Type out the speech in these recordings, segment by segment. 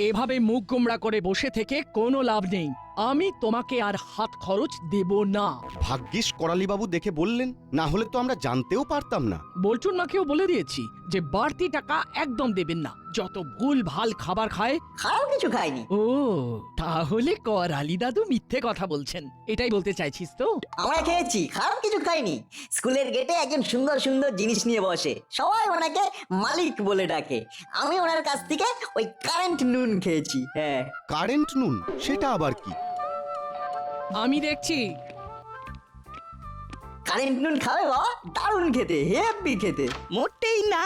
এভাবে মুখ গোমড়া করে বসে থেকে কোনো লাভ নেই। আমি তোমাকে আর হাত খরচ দেব না। ভাগ্যিস করালি বাবু দেখে বললেন, না হলে তো আমরা জানতেও পারতাম না। বল্টুর মাকেও বলে দিয়েছি যে বাড়তি টাকা একদম দেবেন না। যত ভুল ভাল খাবার খায়। খারাপ কিছু খাইনি। ও তাহলে করালি দাদু মিথ্যে কথা বলছেন, এটাই বলতে চাইছিস তো? আমরা খেয়েছি, খারাপ কিছু খাইনি। স্কুলের গেটে একজন সুন্দর সুন্দর জিনিস নিয়ে বসে, সবাই ওনাকে মালিক বলে ডাকে। আমি ওনার কাছ থেকে ওই কারেন্ট নুন খেয়েছি। হ্যাঁ, কারেন্ট নুন, সেটা আবার কি? আমি দেখছি। কারেন্ট নুন খাবে বাবা, দারুণ খেতে, হেব্বি খেতে। মোটেই না,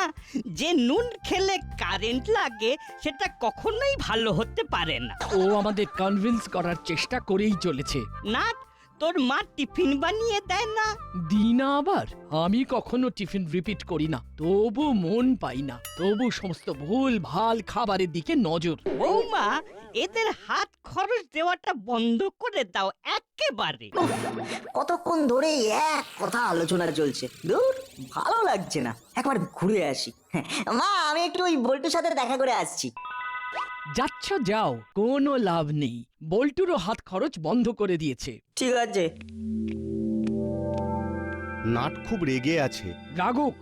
যে নুন খেলে কারেন্ট লাগে সেটা কখনোই ভালো হতে পারে না। ও আমাদের কনভিন্স করার চেষ্টা করেই চলেছে। না, তোর মা টিফিন বানিয়ে দেয় না? দিনা আবার আমি কখনো টিফিন রিপিট করি না, তবু মন পাই না, তবু সমস্ত ভুল ভাল খাবারের দিকে নজর। বৌমা, এদের হাত খরচ দেওয়াটা বন্ধ করে দাও একেবারে। কতক্ষণ ধরে এক কথা আলোচনা চলছে, দূর ভালো লাগছে না। একবার ঘুরে আসি। মা, আমি একটু ওই বল্টুর সাথে দেখা করে আসছি। যাচ্ছ যাও, কোনো লাভ নেই। বল্টুরও হাত খরচ বন্ধ করে দিয়েছে। ঠিক আছে। নাট খুব রেগে আছে। রাগুক।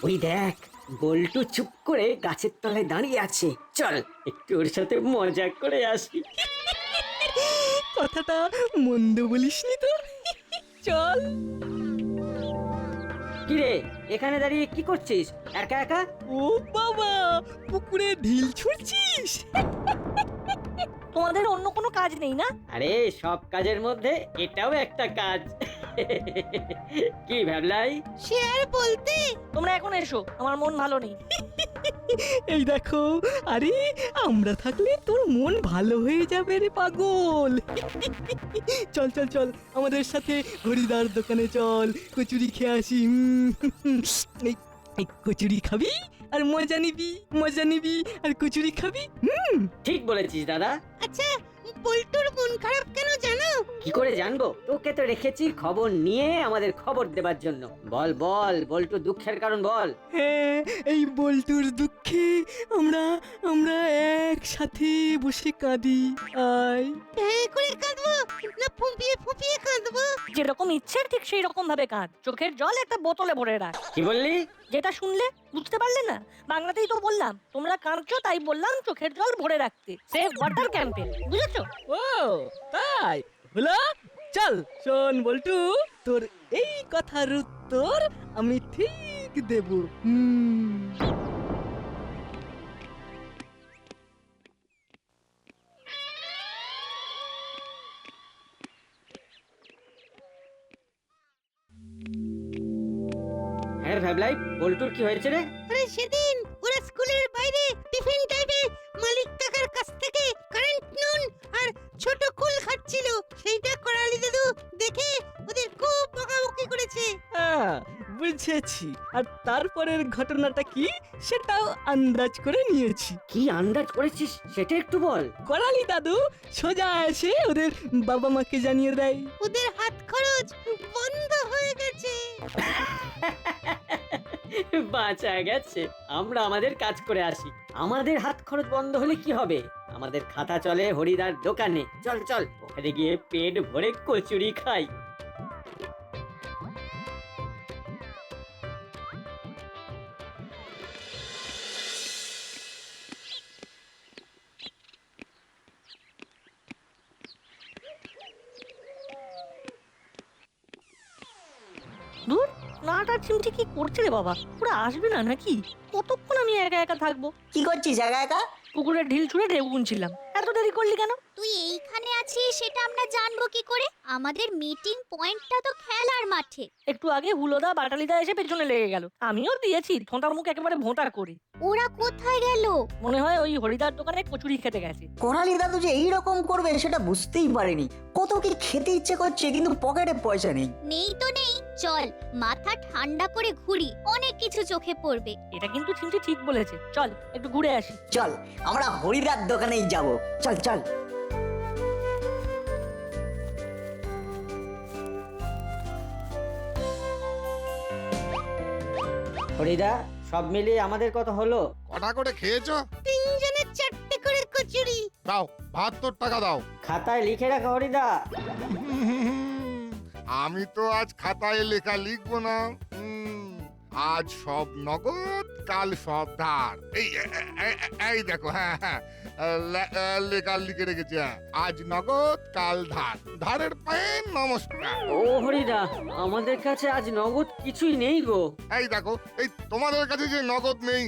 ওই দেখ, বল্টু চুপ করে গাছের তলায় দাঁড়িয়ে আছে। চল একটু ওর সাথে মজা করে আসি। কথাটা মন্দ বলিসনি তো। চল। কিরে, এখানে দাঁড়িয়ে কি করছিস একা একা? ও বাবা, পুকুরে ঢিল ছুঁড়ছিস? তোমাদের অন্য কোনো কাজ নেই না? আরে সব কাজের মধ্যে এটাও একটা কাজ। কি ভাবলাই? সে আর বলতে। তোমরা এখন এসো, আমার মন ভালো নেই। এই দেখো, আরে আমরা থাকলে তোর মন ভালো হয়ে যাবে রে পাগল। চল চল চল, আমাদের সাথে হরিদার দোকানে চল, কচুরি খেয়ে আসি। এই কচুরি খাবি আর মজা নিবি, মজা নিবি আর কচুরি খাবি। ঠিক বলেছিস দাদা। আচ্ছা, বল্টুর মন খারাপ কেন জানো? কি করে জানবো? তোকে তো রেখেছি খবর নিয়ে আমাদের খবর দেবার জন্য। বল বল, বল্টু দুঃখের কারণ বল। হ্যাঁ, এই বল্টুর দুঃখে আমরা আমরা একসাথে বসে কাঁদি। আয় করে কাঁদবো না ফুঁপিয়ে ফুঁপিয়ে কাঁদবো? যেরকম ইচ্ছে ঠিক সেই রকম ভাবে কাঁদ। চোখের জল একটা বোতলে ভরে রাখ। কি বললি? যেটা শুনলে বুঝতে পারলে না? বাংলাতেই তো বললাম, তোমরা কাঁদছো তাই বললাম চোখের জল ভরে রাখতে। সেভ ওয়াটার ক্যাম্পেন, বুঝেছো? ও তাই হলো। চল শোন বল্টু, তোর এই কথার উত্তর আমি ঠিক দেব। হ্যাঁ ভাবলাই, বল্টুর কি হয়েছে রে? আরে সেদিন ওরা স্কুলের বাইরে টিফিন টাইমে মালিক কাকার কাছ থেকে কারেন্ট নুন আর ছোট কুল খাচ্ছিল। সেইটা করালি দাদু দেখে ওদের খুব বকাবকি করেছে। বুঝেছি। আর তারপরের ঘটনাটা কি সেটাও আন্দাজ করে নিয়েছি। কি আন্দাজ করেছিস সেটা একটু বল। করালি দাদু সোজা এসে ওদের বাবা মাকে জানিয়ে দেয় ওদের হাত খরচ বন্ধ হয়ে গেছে। বাঁচা গেছে। আমরা আমাদের কাজ করে আসি। আমাদের হাত খরচ বন্ধ হলে কি হবে? আমাদের খাতা চলে হরিদার দোকানে। চল চল, ওখানে গিয়ে পেট ভরে কচুরি খাই। দূর, নাটা চিমটি কি করছে রে বাবা? ওরা আসবে না নাকি? কতক্ষণ আমি একা একা থাকবো? কি করছিস একা একা? পুকুরের ঢিল ছুঁড়ে ঢেউ গুনছিলাম। এত দেরি করলি কেন? তুই এইখানে আছিস সেটা আমরা জানবো কি করে? আমাদের মিটিং পয়েন্টটা তো খেলার মাঠে। একটু আগে হুলোদা বাটালিদা এসে পেছনে লেগে গেল, আমিও দিয়েছি থোঁটার মুখ একেবারে ভোঁতা করে। ওরা কোথায় গেল? মনে হয় ওই হরিদার দোকানে কচুরি খেতে গেছে। করালি দাদু যে এইরকম করবে সেটা বুঝতেই পারেনি। কত কি খেতে ইচ্ছে করছে কিন্তু পকেটে পয়সা নেই। নেই তো নেই, চল মাথা ঠান্ডা করে ঘুরি, অনেক কিছু চোখে পড়বে। এটা কিন্তু চিমটি ঠিক বলেছে, চল একটু ঘুরে আসি। চল আমরা হরিদার দোকানেই যাব, চল চল। হরিদা, সব মিলিয়ে আমাদের কত হলো? কটা করে খেয়েছো? তিনজনের 4টে করে কচুরি। দাও 72 টাকা দাও। খাতায় লিখে রাখো হরিদা। আমি তো আজ খাতায় লেখা লিখবো না। আজ সব নগদ, কাল সব ধার। এই দেখো, হ্যাঁ হ্যাঁ, লেখা লিখে রেখেছি। আজ নগদ, কাল ধার। ধারের পায়ে নমস্কার। ও হরিদা, আমাদের কাছে আজ নগদ কিছুই নেই গো। এই দেখো, এই তোমাদের কাছে যে নগদ নেই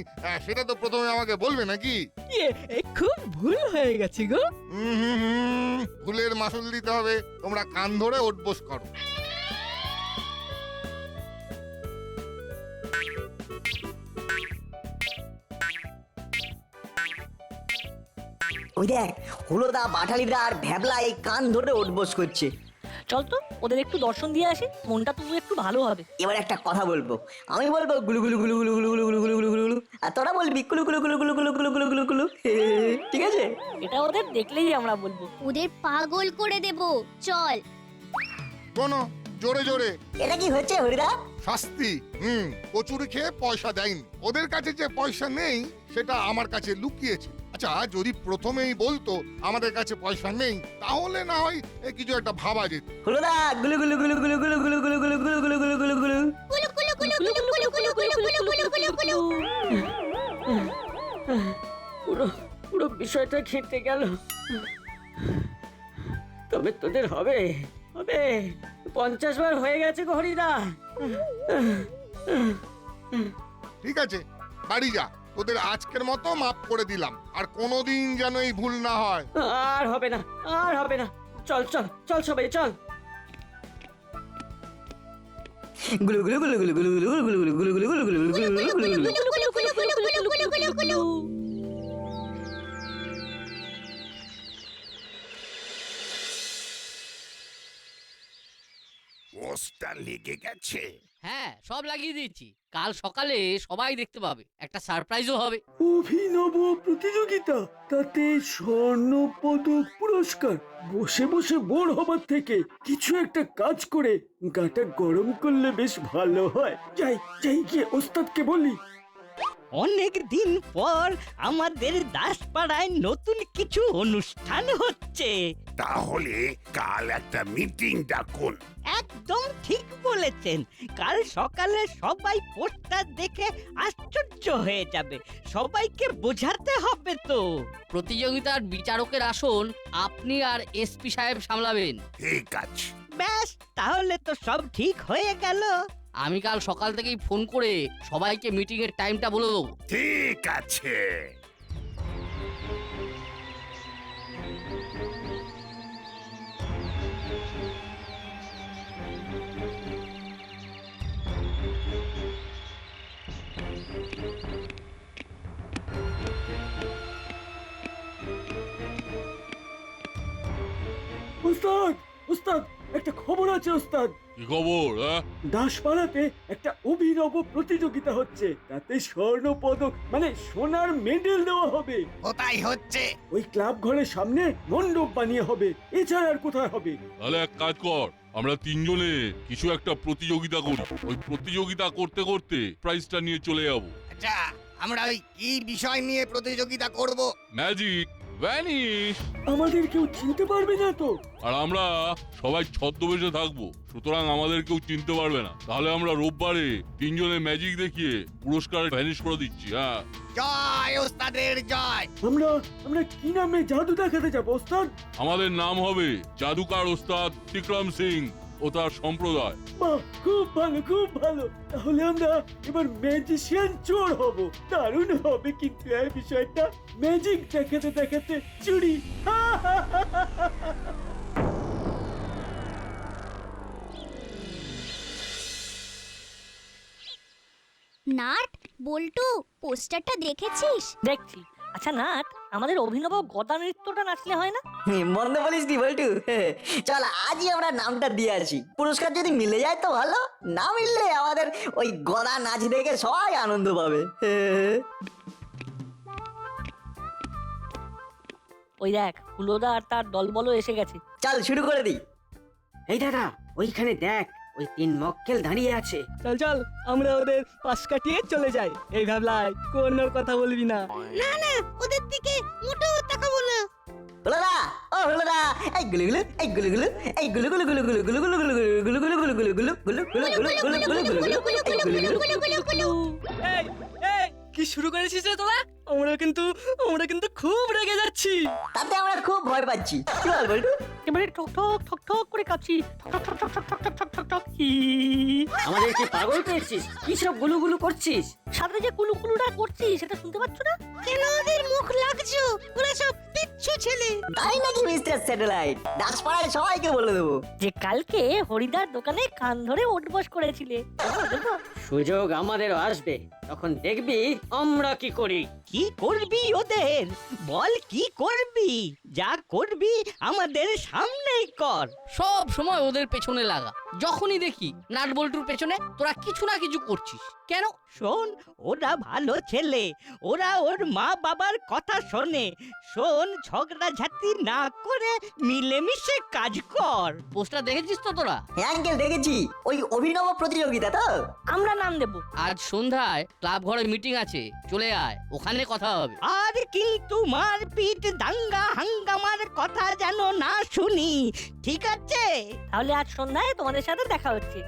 সেটা তো প্রথমে আমাকে বলবে নাকি? খুব ভুল হয়ে গেছে গো। ভুলের মাসুল দিতে হবে। তোমরা কান ধরে ওঠবোস করো। ওই দেখ, হুলোদা বাটালিদা আর ভ্যাবলা এই কান ধরে উঠবোস করছে। চল তো ওদের একটু দর্শন দিয়ে আসি, মনটা তবু একটু ভালো হবে। এবার একটা কথা বলবো, আমি বলবো গুলু গুলু গুলু গুলু গুলু গুলু গুলু গুলু গুলু গুলু, আর তোরা বলবি গুলু গুলু গুলু গুলু গুলু গুলু গুলু গুলু গুলু। ঠিক আছে? এটা ওদের দেখলেই আমরা বলবো। ওদের পাগল করে দেব, চল। শোনো, জোরে জোরে। এটা কি হচ্ছে হরিদা? শাস্তি। কচুরি খেয়ে পয়সা দেয়নি। ওদের কাছে যে পয়সা নেই সেটা আমার কাছে লুকিয়েছে। আচ্ছা, যদি প্রথমেই বলতো আমাদের কাছে পয়সা নেই, তাহলে না হয় কিছু একটা ভাবা যেত। হুলোদা গুলু গুলু গুলু গুলু গুলু গুলু গুলু গুলু গুলু গুলু গুলু গুলু গুলু। গুলু গুলু গুলু গুলু গুলু গুলু গুলু গুলু গুলু গুলু গুলু। পুরো পুরো বিষয়টা খেতে গেল। তবে তোদের হবে হবে 50 বার হয়ে গেছে গো হরিদা। ঠিক আছে, বাড়ি যা। তোদের আজকের মতো মাফ করে দিলাম। আর কোনোদিন যেন এই ভুল না হয়। আর হবে না, আর হবে না। চল চল চল সবাই চল। গুলু গুলু গুলু গুলু গুলু গুলু গুলু গুলু গুলু গুলু গুলু গুলু গুলু গুলু গুলু গুলু গুলু। পোস্টার লেগে গেছে। হ্যাঁ, সব লাগিয়ে দিয়েছি। কাল সকালে সবাই দেখতে পাবে, একটা সারপ্রাইজও হবে। অভিনব প্রতিযোগিতা, তাতে স্বর্ণ পদক পুরস্কার। বসে বসে বোর হবার থেকে কিছু একটা কাজ করে গাটা গরম করলে বেশ ভালো হয়। যাই যাই গিয়ে ওস্তাদকে বলি। অনেক দিন পর আমাদের দাসপাড়ায় নতুন কিছু অনুষ্ঠান হচ্ছে। তাহলে কাল একটা মিটিং ডাকুন। একদম ঠিক বলেছেন। কাল সকালে সবাই পোস্টার দেখে আশ্চর্য হয়ে যাবে। সবাইকে বোঝাতে হবে তো। প্রতিযোগিতার বিচারকের আসন আপনি আর এসপি সাহেব সামলাবেন। ঠিক আছে। ব্যাস, তাহলে তো সব ঠিক হয়ে গেল। আমি কাল সকাল থেকেই ফোন করে সবাইকে মিটিং এর টাইমটা বলে দেবো। ঠিক আছে। ওস্তাদ, ওস্তাদ, একটা খবর আছে ওস্তাদ। কি খবর? দাসপাড়াতে একটা অভিনব প্রতিযোগিতা হচ্ছে। তাতে স্বর্ণ পদক মানে সোনার মেডেল দেওয়া হবে। কোথায় হচ্ছে? ওই ক্লাব ঘরের সামনে মণ্ডপ বানিয়ে হবে। এছাড়া আর কোথায় হবে? তাহলে এক কাজ কর, আমরা তিনজনে কিছু একটা প্রতিযোগিতা করি। ওই প্রতিযোগিতা করতে করতে প্রাইজটা নিয়ে চলে যাব। আচ্ছা, আমরা ওই কি বিষয় নিয়ে প্রতিযোগিতা করব? Magic, vanish. আমাদের কেউ চিনতে পারবে না তো? আর আমরা সবাই ছদ্মবেশে থাকবো, সুতরাং আমাদের কেউ চিনতে পারবে না। তাহলে আমরা রোববারে তিনজনে ম্যাজিক দেখিয়ে পুরস্কার ভ্যানিশ করে দিচ্ছি। হ্যাঁ, জয় ওস্তাদের জয়। আমরা কি নামে জাদু দেখাতে যাবো ওস্তাদ? আমাদের নাম হবে জাদুকার ওস্তাদ বিক্রম সিং। ও তার সম্প্রদায়। বাহ, খুব ভালো, খুব ভালো। তাহলে আমরা এবার ম্যাজিশিয়ান চোর হব। দারুণ হবে কিন্তু এই বিষয়টা, ম্যাজিক দেখাতে দেখাতে চুরি। নাট, বল্টু, পোস্টারটা দেখেছিস? দেখছি। আচ্ছা নাট, আমাদের অভিনব গদা নৃত্যটা নাচলে হয় না? মন্দ বলিস নি বল্টু। চল আজই আমরা নামটা দিয়ে আসি, পুরস্কার যদি মিলে যায় তো ভালো, না মিললে আমাদের ওই গদা নাচ দেখে সবাই আনন্দ পাবে। ওই দেখ, হুলোদা আর তার দলবলও এসে গেছে। চল শুরু করে দিই। এই দাদা, ওইখানে দেখ, ওই 3 মক্কেল দাঁড়িয়ে আছে। চল চল, আমরা ওদের পাশ কাটিয়ে চলে যাই। এই ভাবলাই কোনো কথা বলবি না। না না, ওদের দিকে মোটেও তাকাবো না। হলোদা, ও হলোদা, এই গুলুগুলু, এই গুলুগুলু, এই গুলুগুলু গুলুগুলু গুলুগুলু গুলুগুলু গুলুগুলু গুলুগুলু গুলুগুলু গুলুগুলু গুলুগুলু। এই এই কি শুরু করেছিস রে তোরা? আমরা কিন্তু খুব রেগে যাচ্ছি। তাতে আমরা খুব ভয় পাচ্ছি। কি বল বল্টু? এবারে ঠক ঠক ঠক ঠক করে কাঁপছি। ঠক ঠক ঠক ঠক ঠক ঠক ঠক ঠক ঠক। হি। আমাদের কি পাগল পেয়েছিস? কি সব গুলুগুলু করছিস? সাথে যে কুলুকুলুটা করছিস সেটা শুনতে পাচ্ছ না? কেন ওদের মুখ লাগছো? ওরা সব পিচ্ছু ছেলে। তাই নাকি মিস্টার স্যাটেলাইট? দাসপাড়ায় সবাইকে বলে দেবো। যে কালকে হরিদার দোকানে কান ধরে উঠবস করেছিলে। দেখো, সুযোগ আমাদেরও আসবে, তখন দেখবি আমরা কি করি। কি করবি ওদের? বল কি করবি? যা করবি আমাদের সামনেই কর। সব সময় ওদের পেছনে লাগা। যখনই দেখি নাট বল্টুর পেছনে তোরা কিছু না কিছু করছিস কেন? শোন, ওরা ভালো ছেলে, ওরা ওর মা বাবার কথা শোনে। শোন, ঝগড়াঝাটি না করে মিলেমিশে কাজ কর। পোস্টার দেখেছিস তো তোরা? হ্যাঁ আঙ্কেল, দেখেছি। ওই অভিনব প্রতিযোগিতা তো। আমরা নাম দেব। আজ সন্ধ্যায় ক্লাব ঘরে মিটিং আছে, চলে আয়, ওখানে কথা হবে। আর কিন্তু মারপিট দাঙ্গা হাঙ্গামার কথা যেন না শুনি, ঠিক আছে? তাহলে আজ সন্ধ্যায় তোমাদের সাথে দেখা হচ্ছে।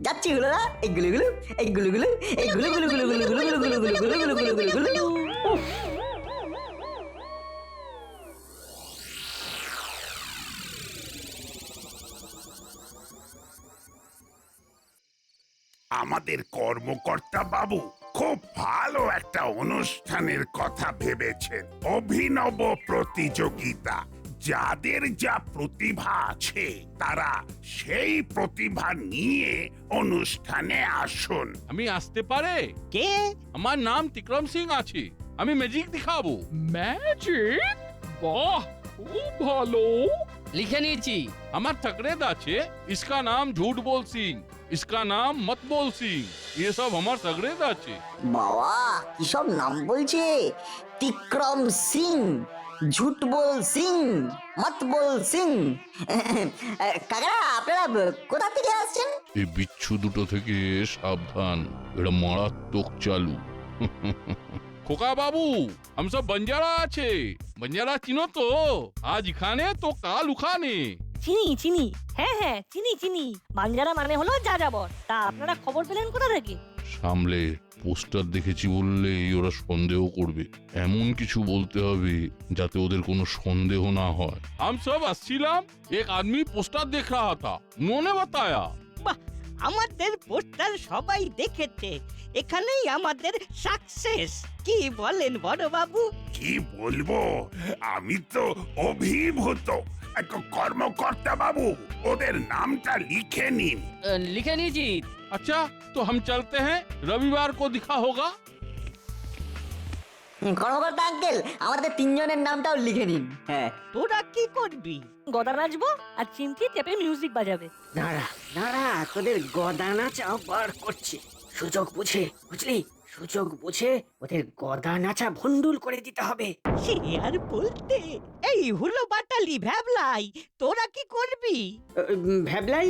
যাচ্ছি হলোদা, এই গুলুগুলু, এই গুলুগুলু, এই গুলুগুলু গুলুগুলু গুলুগুলু গুলুগুলু গুলুগুলু গুলুগুলু গুলুগুলু। আমাদের কর্মকর্তা বাবু খুব ভালো একটা অনুষ্ঠানের কথা ভেবেছেন। অভিনব প্রতিযোগিতা। যাদের যা প্রতিভা আছে তারা সেই প্রতিভা নিয়ে অনুষ্ঠানে আসুন। আমি আসতে পারে? কে? আমার নাম টিকরম সিং আছে, আমি ম্যাজিক দেখাবো। ম্যাজিক? বাহ, খুব ভালো। লিখে নিয়েছি। আমার तकरेद আছে, इसका नाम झूठ बोल सिंह, इसका नाम मत बोल सिंह। ये सब আমার तकरेद আছে। বাবা, কি সব নাম বলছে! টিকরম সিং, ঝুট বল সিং, মত বল সিং। কাকা, আপনারা কোথা থেকে আসছেন? এই বিচ্ছু দুটো থেকে সাবধান, এটা মারাত্মক চালু। খোকা বাবু, हम सब बंजारा আছে। बंजारा চিনো তো? আজ এখানে তো কাল ওখানে। চিনি চিনি, হ্যাঁ হ্যাঁ চিনি চিনি। বাঞ্জারা মানে হলো যাযাবর। তা আপনারা খবর পেলেন কোথা থেকে? সামলে পোস্টার দেখেছি বললেই ওরা সন্দেহ করবে। এমন কিছু বলতে হবে যাতে ওদের কোনো সন্দেহ না হয়। हम सब আসছিলাম, एक आदमी पोस्टर देख रहा था, उन्होंने बताया। আমাদের পোস্টার সবাই দেখেছে, এখানেই আমাদের সাকসেস। কি বলেন বড় বাবু? কি বলবো, আমি তো অভিভূত। কর্মকর্তা বাবু, ওদের নামটা লিখে নিন। লিখে নিয়েছি। अच्छा तो हम चलते हैं, रविवार को दिखा होगा। কর্মকর্তা আঙ্কেল, আমাদের 3 জনের নামটাও লিখে নিন। হ্যাঁ। তোরা কি করবি? গদা নাচবো আর চিমটি চেপে মিউজিক বাজাবে। দাঁড়া দাঁড়া, তোদের গদা নাচা বার করছি। সুযোগ বুঝে, বুঝলি, সুযোগ বুঝে ওদের গদা নাচা ভন্ডুল করে দিতে হবে। সে আর বলতে। এই হলো বাটালি ভ্যাবলাই, তোরা কি করবি? ভ্যাবলাই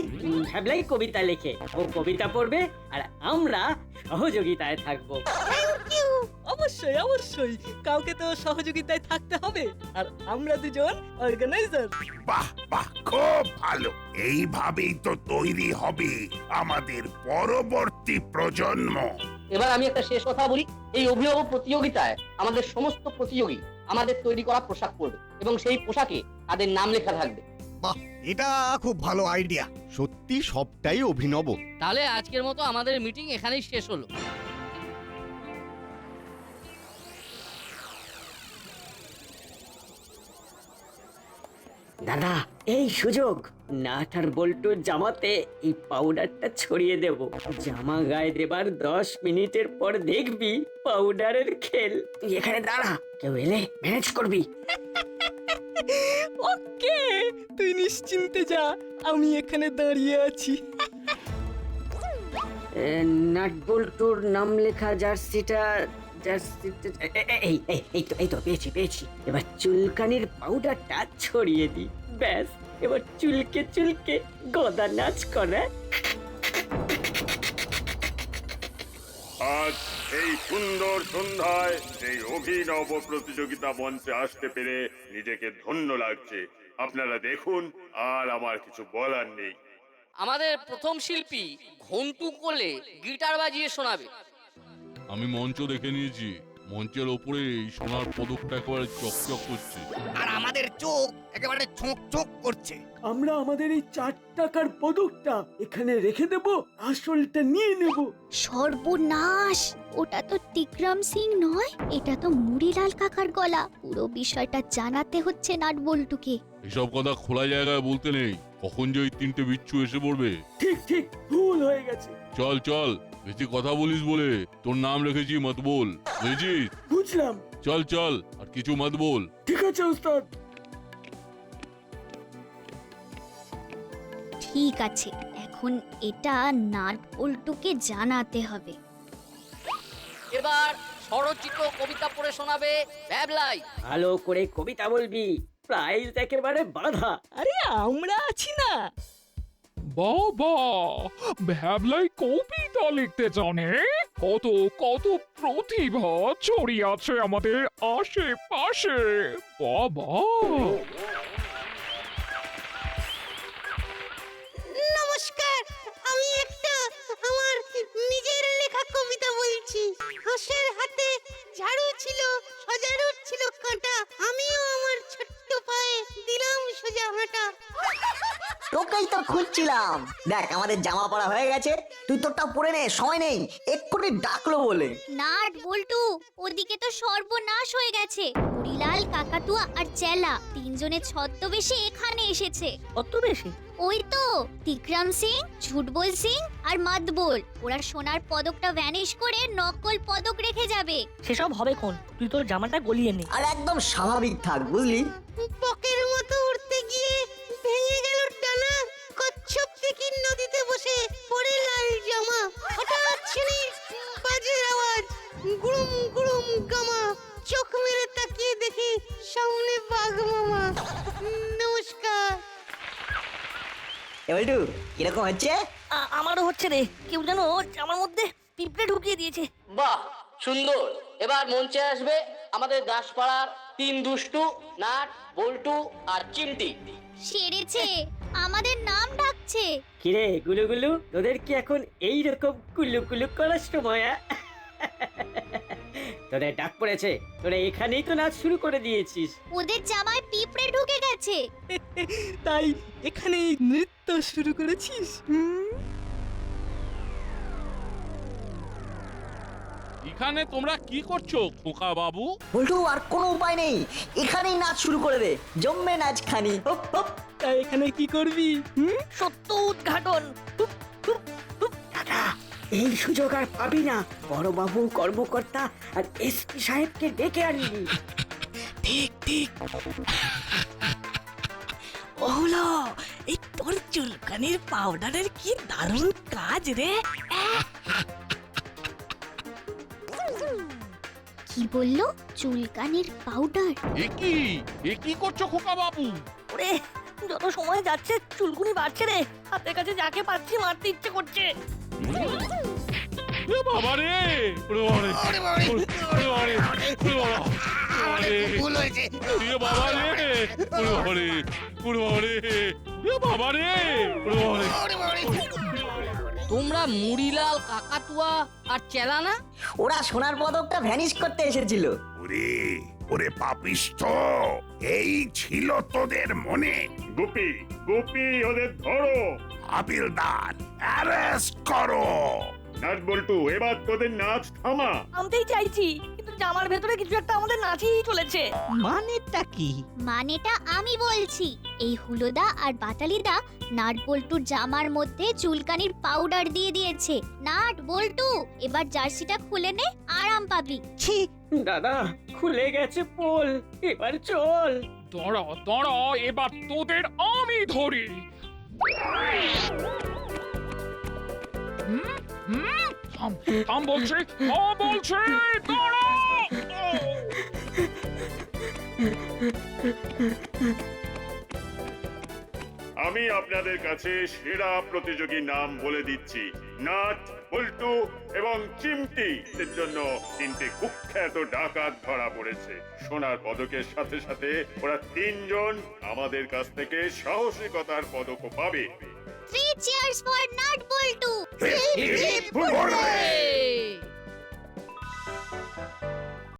ভ্যাবলাই কবিতা লেখে, ও কবিতা পড়বে আর আমরা সহযোগিতায় থাকবো। অবশ্যই অবশ্যই, কাউকে তো সহযোগিতায় থাকতে হবে। আর আমরা দুজন অর্গানাইজার। বাহ বাহ, খুব ভালো। এইভাবেই তো তৈরি হবে আমাদের পরবর্তী প্রজন্ম। এবার আমি একটা শেষ কথা বলি। এই অভিনব প্রতিযোগিতায় আমাদের সমস্ত প্রতিযোগী আমাদের তৈরি করা পোশাক পরবে এবং সেই পোশাকে তাদের নাম লেখা থাকবে। বাহ, এটা খুব ভালো আইডিয়া। সত্যি সবটাই অভিনব। তাহলে আজকের মতো আমাদের মিটিং এখানেই শেষ হলো। দাদা, এই সুযোগ নাট আর বল্টুর জামাতে এই পাউডারটা ছড়িয়ে দেব। জামা গায়ে দেবার 10 মিনিটের পর দেখবি পাউডারের খেল। তুই এখানে দাঁড়া, কেউ এলে ম্যানেজ করবি। ওকে, তুই নিশ্চিন্তে যা, আমি এখানে দাঁড়িয়ে আছি। নাট বল্টুর নাম লেখা জার্সিটা এই তো পেয়েছি। এবার চুলকানির পাউডারটা ছড়িয়ে দি। ব্যাস, এবার চুলকে চুলকে গদা নাচ করে। আজ এই সুন্দর সন্ধ্যায় এই অভিনব প্রতিযোগিতা মঞ্চে আসতে পেরে নিজেকে ধন্য লাগছে। আপনারা দেখুন, আর আমার কিছু বলার নেই। আমাদের প্রথম শিল্পী ঘন্টু কোলে গিটার বাজিয়ে শোনাবে। আমি মঞ্চ দেখে নিয়েছি, মঞ্চের ওপরে এই সোনার পদকটা একেবারে চকচক করছে। আর আমাদের চোখ একেবারে ছোঁক ছোঁক করছে। আমরা আমাদের এই 4 টাকার পদকটা এখানে রেখে দেব, আসলটা নিয়ে নেব। সর্বনাশ, ওটা তো টিকরাম সিং নয়, এটা তো মুড়িলাল কাকার গলা। পুরো বিষয়টা জানাতে হচ্ছে নাট বল্টুকে। এসব কথা খোলা জায়গায় বলতে নেই, কখন যে ওই 3টে বিচ্ছু এসে পড়বে। ঠিক ঠিক, ভুল হয়ে গেছে। চল চল, বেশি কথা বলিস বলে তোর নাম রেখেছি মত বল, বুঝেছিস? বুঝলাম। চল চল, আর কিছু মত বল। ঠিক আছে ওস্তাদ। ঠিক আছে, এখন এটা নাট বল্টুকে জানাতে হবে। এবার স্বরচিত কবিতা পড়ে শোনাবে ব্যাবলাই। ভালো করে কবিতা বলবি, প্রাইজ একেবারে বাধা। আরে আমরা আছি না। বাবা, ভ্যাবলাই কবিতা লিখতে জানে? কত কত প্রতিভা ছড়িয়ে আছে আমাদের আশেপাশে। বাবা, নমস্কার, আমি একটা আমার নিজের লেখা কবিতা বলছি। হাঁসের হাতে ঝাড়ু ছিল, সজারুর ছিল কাঁটা, আমিও আমার ছোট্ট পায়ে দিলাম সোজা হাঁটা। তোকেই তো খুঁজছিলাম। দেখ, আমাদের জামা পরা হয়ে গেছে, তুই তোরটা পরে নে, সময় নেই। এক্ষুনি ডাকলো বলে। নাট বল্টু, ওদিকে তো সর্বনাশ হয়ে গেছে। মুড়িলাল, কাকাতুয়া আর চেলা তিনজনের ছদ্মবেশে এখানে এসেছে। কত বেশি? ওই তো টিকরাম সিং, ঝুটবল সিং আর মাতবল। ওরা সোনার পদকটা ভ্যানিশ করে নকল পদক রেখে যাবে। সেসব হবে কোন, তুই তোর জামাটা গলিয়ে নে। আর একদম স্বাভাবিক থাক, বুঝলি? বকের মতো উঠতে গিয়ে ভেঙে গেল ডানা, কচ্ছপ দেখি নদীতে বসে পড়ে লাল জামা। হঠাৎ শুনি বাজের আওয়াজ, গুড়ুম গুড়ুম গামা। চোখ মেরে তাকিয়ে দেখি সামনে বাঘ মামা। নমস্কার। বল্টু, কিরকম হচ্ছে? আমারও হচ্ছে রে, কেউ যেন আমার মধ্যে পিঁপড়ে ঢুকিয়ে দিয়েছে। বাহ, সুন্দর। এবার মঞ্চে আসবে আমাদের দাসপাড়ার 3 দুষ্টু, নাট, বল্টু আর চিমটি। সেরেছে, আমাদের নাম ডাকছে। কিরে গুলুগুলু, তোদের কি এখন এই রকম কুলু কুলু করার সময়? তোদের ডাক পড়েছে, তোরা এখানেই তো নাচ শুরু করে দিয়েছিস। ওদের জামায় পিঁপড়ে ঢুকে গেছে। তাই এখানে নৃত্য শুরু করেছিস? এখানে তোমরা কি করছো খোকা বাবু? বল্টু, আর কোনো উপায় নেই, এখানেই নাচ শুরু করে দে। জম্মে নাচ খানি। Hop hop. তাই এখানে কি করবি? সত্য উদ্ঘাটন। দাদা, এই সুযোগ আর পাবি না। বড়বাবু, কর্মকর্তা আর এসপি সাহেবকে ডেকে আনবি। ঠিক ঠিক। ওহলো, এই তোর চুলকানির পাউডারের কি দারুণ কাজ রে। কি বললো? চুলকানির পাউডার? এ কি করছো খোকা বাবু? ওরে, যত সময় যাচ্ছে চুলকুনি বাড়ছে রে। হাতের কাছে যাকে পাচ্ছি মারতে ইচ্ছে করছে। এ বাবা রে, ওরে বাবা রে, ওরে বাবা রে, ওরে বাবা রে, ওরে বাবা রে, ভুল হয়েছে। এ বাবা রে, ওরে বাবা রে, ওরে বাবা রে, এ বাবা রে, ওরে বাবা রে, ওরে বাবা রে। তোমরা মুড়িলাল, কাকাতুয়া আর চেলা না? ওরা সোনার পদকটা ভ্যানিশ করতে এসেছিল। ওরে ওরে পাপিষ্ঠ, এই ছিল তোদের মনে। গুপি গুপি ওদের ধরো। হাবিলদার, অ্যারেস্ট করো। নাট বল্টু, এবার তোদের নাচ থামা। আনতেই চাইছি কিন্তু জামার ভেতরে কিছু একটা আমাদের নাচই চলেছে। মানেটা কি? মানেটা আমি বলছি, এই হুলোদা আর বাটালিদা নাট বল্টুর জামার মধ্যে চুলকানির পাউডার দিয়ে দিয়েছে। নাট বল্টু, এবার জার্সিটা খুলে নে, আরাম পাবি। ছি, দাদা খুলে গেছে পোল, এবার চল। দাঁড়া দাঁড়া, এবার তোদের আমি ধরি। হুম, হুম, থাম থাম বলছি, থাম বলছি, দাঁড়া। আমি আপনাদের কাছে সেরা প্রতিযোগীর নাম বলে দিচ্ছি। নাট, বল্টু এবং চিমটি এর জন্য 3টে কুখ্যাত ডাকাত ধরা পড়েছে। সোনার পদকের সাথে সাথে ওরা 3 জন আমাদের কাছ থেকে সাহসিকতার পদকও পাবে। 3 cheers for নাট বল্টু। Hip hip hurray.